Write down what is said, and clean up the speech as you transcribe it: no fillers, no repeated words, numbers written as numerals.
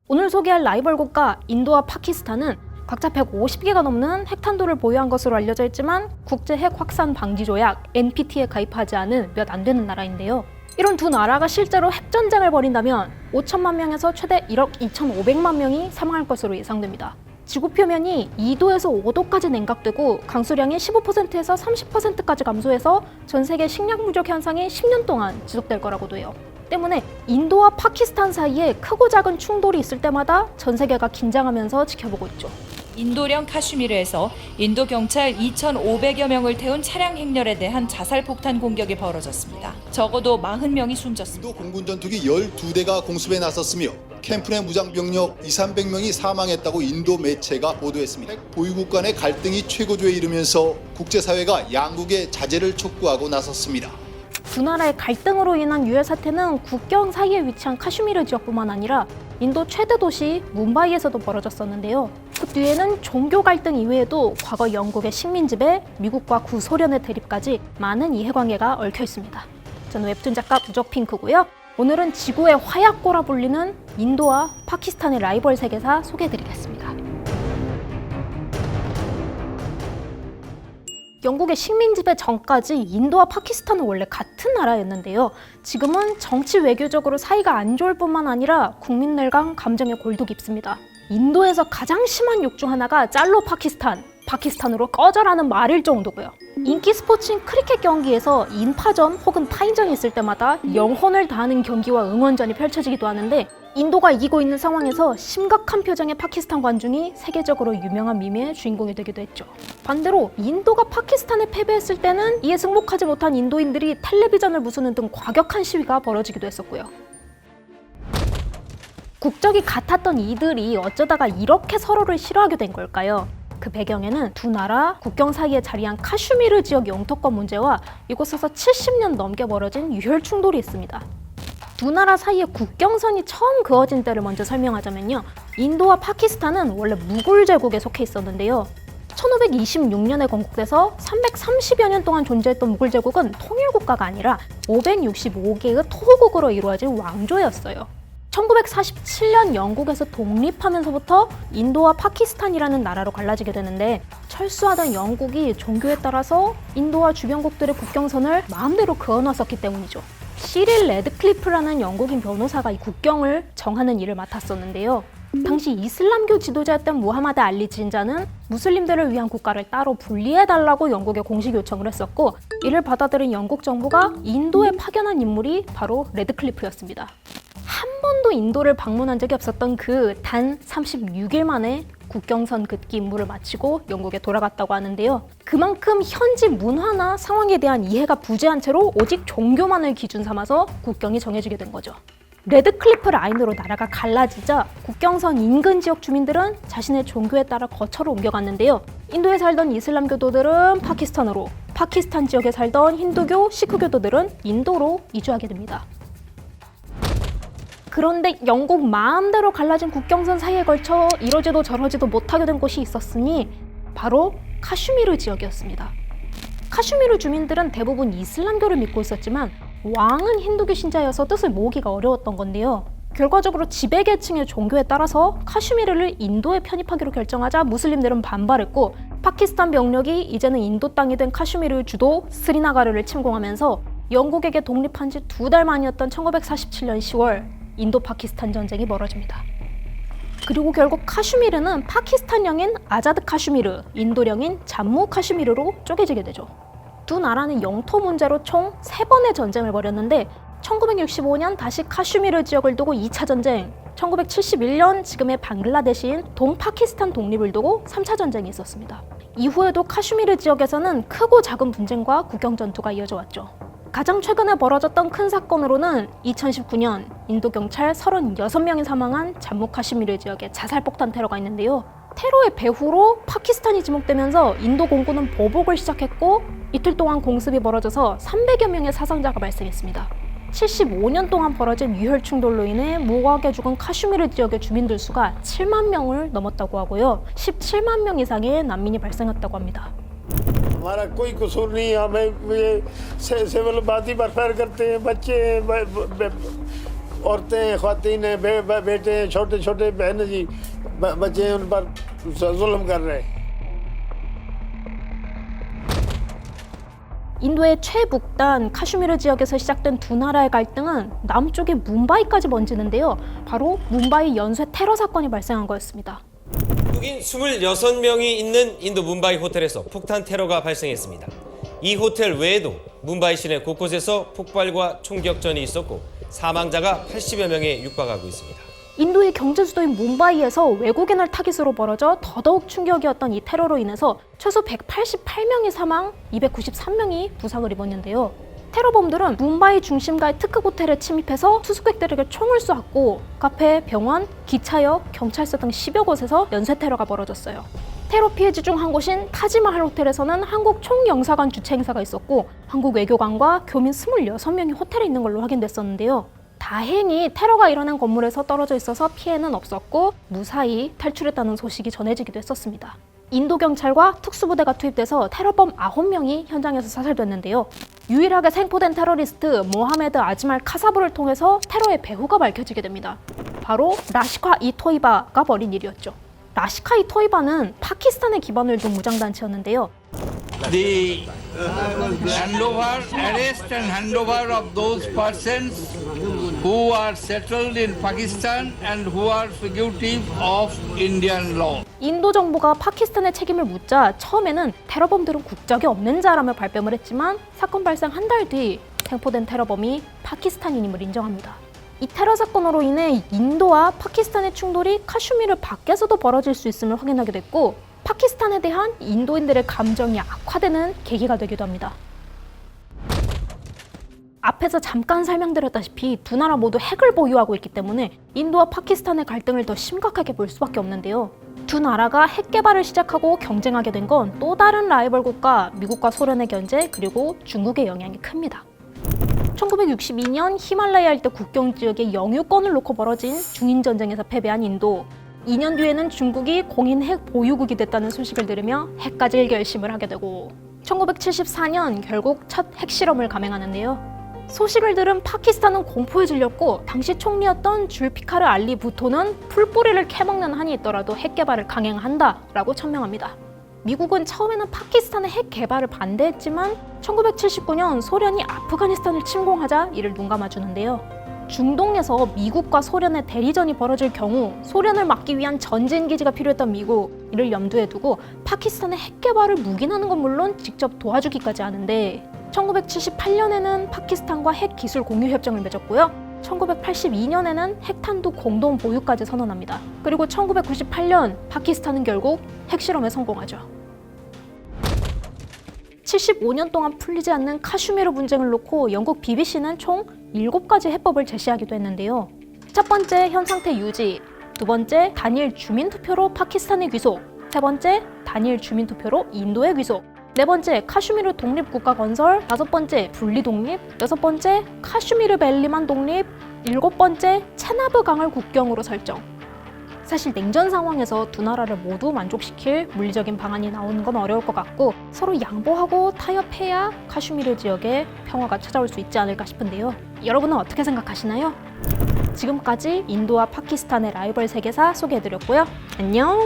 오늘 소개할 라이벌 국가 인도와 파키스탄은 각자 150개가 넘는 핵탄두를 보유한 것으로 알려져 있지만 국제 핵 확산 방지 조약 NPT에 가입하지 않은 몇 안 되는 나라인데요. 이런 두 나라가 실제로 핵전쟁을 벌인다면 5천만 명에서 최대 1억 2,500만 명이 사망할 것으로 예상됩니다. 지구 표면이 2도에서 5도까지 냉각되고 강수량이 15%에서 30%까지 감소해서 전 세계 식량 부족 현상이 10년 동안 지속될 거라고도 해요. 때문에 인도와 파키스탄 사이에 크고 작은 충돌이 있을 때마다 전 세계가 긴장하면서 지켜보고 있죠. 인도령 카슈미르에서 인도 경찰 2,500여 명을 태운 차량 행렬에 대한 자살 폭탄 공격이 벌어졌습니다. 적어도 40명이 숨졌습니다. 인도 공군 전투기 12대가 공습에 나섰으며 캠프 내 무장병력 2,300명이 사망했다고 인도 매체가 보도했습니다. 보유국 간의 갈등이 최고조에 이르면서 국제사회가 양국의 자제를 촉구하고 나섰습니다. 두 나라의 갈등으로 인한 유혈 사태는 국경 사이에 위치한 카슈미르 지역뿐만 아니라 인도 최대 도시 뭄바이에서도 벌어졌었는데요. 그 뒤에는 종교 갈등 이외에도 과거 영국의 식민 지배, 미국과 구소련의 대립까지 많은 이해관계가 얽혀 있습니다. 저는 웹툰 작가 우적핑크고요. 오늘은 지구의 화약고라 불리는 인도와 파키스탄의 라이벌 세계사 소개해드리겠습니다. 영국의 식민 지배 전까지 인도와 파키스탄은 원래 같은 나라였는데요. 지금은 정치 외교적으로 사이가 안 좋을 뿐만 아니라 국민들 간 감정의 골도 깊습니다. 인도에서 가장 심한 욕 중 하나가 짤로 파키스탄으로 꺼져라는 말일 정도고요. 인기 스포츠인 크리켓 경기에서 인파전 혹은 타인전이 있을 때마다 영혼을 다하는 경기와 응원전이 펼쳐지기도 하는데 인도가 이기고 있는 상황에서 심각한 표정의 파키스탄 관중이 세계적으로 유명한 밈의 주인공이 되기도 했죠. 반대로 인도가 파키스탄에 패배했을 때는 이에 승복하지 못한 인도인들이 텔레비전을 부수는 등 과격한 시위가 벌어지기도 했었고요. 국적이 같았던 이들이 어쩌다가 이렇게 서로를 싫어하게 된 걸까요? 그 배경에는 두 나라 국경 사이에 자리한 카슈미르 지역 영토권 문제와 이곳에서 70년 넘게 벌어진 유혈 충돌이 있습니다. 두 나라 사이의 국경선이 처음 그어진 때를 먼저 설명하자면요. 인도와 파키스탄은 원래 무굴 제국에 속해 있었는데요. 1526년에 건국돼서 330여 년 동안 존재했던 무굴 제국은 통일국가가 아니라 565개의 토호국으로 이루어진 왕조였어요. 1947년 영국에서 독립하면서부터 인도와 파키스탄이라는 나라로 갈라지게 되는데 철수하던 영국이 종교에 따라서 인도와 주변국들의 국경선을 마음대로 그어놨었기 때문이죠. 시릴 레드클리프라는 영국인 변호사가 이 국경을 정하는 일을 맡았었는데요. 당시 이슬람교 지도자였던 무하마드 알리 진자는 무슬림들을 위한 국가를 따로 분리해달라고 영국에 공식 요청을 했었고 이를 받아들인 영국 정부가 인도에 파견한 인물이 바로 레드클리프였습니다. 한 번도 인도를 방문한 적이 없었던 그 단 36일 만에 국경선 긋기 임무를 마치고 영국에 돌아갔다고 하는데요. 그만큼 현지 문화나 상황에 대한 이해가 부재한 채로 오직 종교만을 기준 삼아서 국경이 정해지게 된 거죠. 레드클리프 라인으로 나라가 갈라지자 국경선 인근 지역 주민들은 자신의 종교에 따라 거처로 옮겨갔는데요. 인도에 살던 이슬람교도들은 파키스탄으로, 파키스탄 지역에 살던 힌두교, 시크교도들은 인도로 이주하게 됩니다. 그런데 영국 마음대로 갈라진 국경선 사이에 걸쳐 이러지도 저러지도 못하게 된 곳이 있었으니 바로 카슈미르 지역이었습니다. 카슈미르 주민들은 대부분 이슬람교를 믿고 있었지만 왕은 힌두교 신자여서 뜻을 모으기가 어려웠던 건데요. 결과적으로 지배계층의 종교에 따라서 카슈미르를 인도에 편입하기로 결정하자 무슬림들은 반발했고 파키스탄 병력이 이제는 인도 땅이 된 카슈미르 주도 스리나가르를 침공하면서 영국에게 독립한 지 2달 만이었던 1947년 10월 인도 파키스탄 전쟁이 벌어집니다. 그리고 결국 카슈미르는 파키스탄령인 아자드 카슈미르, 인도령인 잠무 카슈미르로 쪼개지게 되죠. 두 나라는 영토 문제로 총 3번의 전쟁을 벌였는데 1965년 다시 카슈미르 지역을 두고 2차 전쟁, 1971년 지금의 방글라데시인 동파키스탄 독립을 두고 3차 전쟁이 있었습니다. 이후에도 카슈미르 지역에서는 크고 작은 분쟁과 국경 전투가 이어져 왔죠. 가장 최근에 벌어졌던 큰 사건으로는 2019년 인도 경찰 36명이 사망한 잠무 카슈미르 지역의 자살폭탄 테러가 있는데요. 테러의 배후로 파키스탄이 지목되면서 인도 공군은 보복을 시작했고 이틀 동안 공습이 벌어져서 300여 명의 사상자가 발생했습니다. 75년 동안 벌어진 유혈 충돌로 인해 무고하게 죽은 카슈미르 지역의 주민들 수가 7만 명을 넘었다고 하고요. 17만 명 이상의 난민이 발생했다고 합니다. हमारा कोई कसूर नहीं है हमें सिविल बात ही बर्फार करते हैं बच्चे औरतें ख्वातीन हैं बेटे हैं छोटे छोटे बहन जी बच्चे हैं उन पर जुल्म कर रहे हैं। 인도의 최북단 카슈미르 지역에서 시작된 두 나라의 갈등은 남쪽의 뭄바이까지 번지는데요. 바로 뭄바이 연쇄 테러 사건이 발생한 거였습니다. 한국인 26명이 있는 인도 뭄바이 호텔에서 폭탄 테러가 발생했습니다. 이 호텔 외에도 뭄바이 시내 곳곳에서 폭발과 총격전이 있었고 사망자가 80여 명에 육박하고 있습니다. 인도의 경제 수도인 뭄바이에서 외국인을 타깃으로 벌어져 더더욱 충격이었던 이 테러로 인해서 최소 188명이 사망, 293명이 부상을 입었는데요. 테러범들은 뭄바이 중심가의 특급 호텔에 침입해서 투숙객들에게 총을 쏘았고 카페, 병원, 기차역, 경찰서 등 10여 곳에서 연쇄 테러가 벌어졌어요. 테러 피해지 중 한 곳인 타지마할 호텔에서는 한국 총영사관 주최 행사가 있었고 한국 외교관과 교민 26명이 호텔에 있는 걸로 확인됐었는데요. 다행히 테러가 일어난 건물에서 떨어져 있어서 피해는 없었고 무사히 탈출했다는 소식이 전해지기도 했었습니다. 인도 경찰과 특수부대가 투입돼서 테러범 9명이 현장에서 사살됐는데요. 유일하게 생포된 테러리스트 모하메드 아즈말 카사부를 통해서 테러의 배후가 밝혀지게 됩니다. 바로 라시카 이 토이바가 벌인 일이었죠. 라시카 이 토이바는 파키스탄에 기반을 둔 무장단체였는데요. The arrest and handover of those persons who are settled in Pakistan and who are fugitive of Indian law. 인도 정부가 파키스탄의 책임을 묻자 처음에는 테러범들은 국적이 없는 자라며 발뺌을 했지만 사건 발생 한 달 뒤 생포된 테러범이 파키스탄인임을 인정합니다. 이 테러 사건으로 인해 인도와 파키스탄의 충돌이 카슈미르 밖에서도 벌어질 수 있음을 확인하게 됐고 파키스탄에 대한 인도인들의 감정이 악화되는 계기가 되기도 합니다. 앞에서 잠깐 설명드렸다시피 두 나라 모두 핵을 보유하고 있기 때문에 인도와 파키스탄의 갈등을 더 심각하게 볼 수밖에 없는데요. 두 나라가 핵 개발을 시작하고 경쟁하게 된 건 또 다른 라이벌 국가 미국과 소련의 견제 그리고 중국의 영향이 큽니다. 1962년 히말라야 일대 국경 지역의 영유권을 놓고 벌어진 중인전쟁에서 패배한 인도. 2년 뒤에는 중국이 공인 핵 보유국이 됐다는 소식을 들으며 핵 가질 결심을 하게 되고 1974년 결국 첫 핵실험을 감행하는데요. 소식을 들은 파키스탄은 공포에 질렸고 당시 총리였던 줄피카르 알리 부토는 풀뿌리를 캐먹는 한이 있더라도 핵 개발을 강행한다라고 천명합니다. 미국은 처음에는 파키스탄의 핵 개발을 반대했지만 1979년 소련이 아프가니스탄을 침공하자 이를 눈감아주는데요. 중동에서 미국과 소련의 대리전이 벌어질 경우 소련을 막기 위한 전진 기지가 필요했던 미국, 이를 염두에 두고 파키스탄의 핵 개발을 묵인하는 건 물론 직접 도와주기까지 하는데 1978년에는 파키스탄과 핵 기술 공유 협정을 맺었고요. 1982년에는 핵탄두 공동 보유까지 선언합니다. 그리고 1998년 파키스탄은 결국 핵실험에 성공하죠. 75년 동안 풀리지 않는 카슈미르 분쟁을 놓고 영국 BBC는 총 7가지 해법을 제시하기도 했는데요. 첫 번째, 현 상태 유지. 두 번째, 단일 주민투표로 파키스탄의 귀속. 세 번째, 단일 주민투표로 인도의 귀속. 네 번째, 카슈미르 독립국가 건설. 다섯 번째, 분리독립. 여섯 번째, 카슈미르 밸리만 독립. 일곱 번째, 체나브 강을 국경으로 설정. 사실 냉전 상황에서 두 나라를 모두 만족시킬 물리적인 방안이 나오는 건 어려울 것 같고 서로 양보하고 타협해야 카슈미르 지역에 평화가 찾아올 수 있지 않을까 싶은데요. 여러분은 어떻게 생각하시나요? 지금까지 인도와 파키스탄의 라이벌 세계사 소개해드렸고요. 안녕!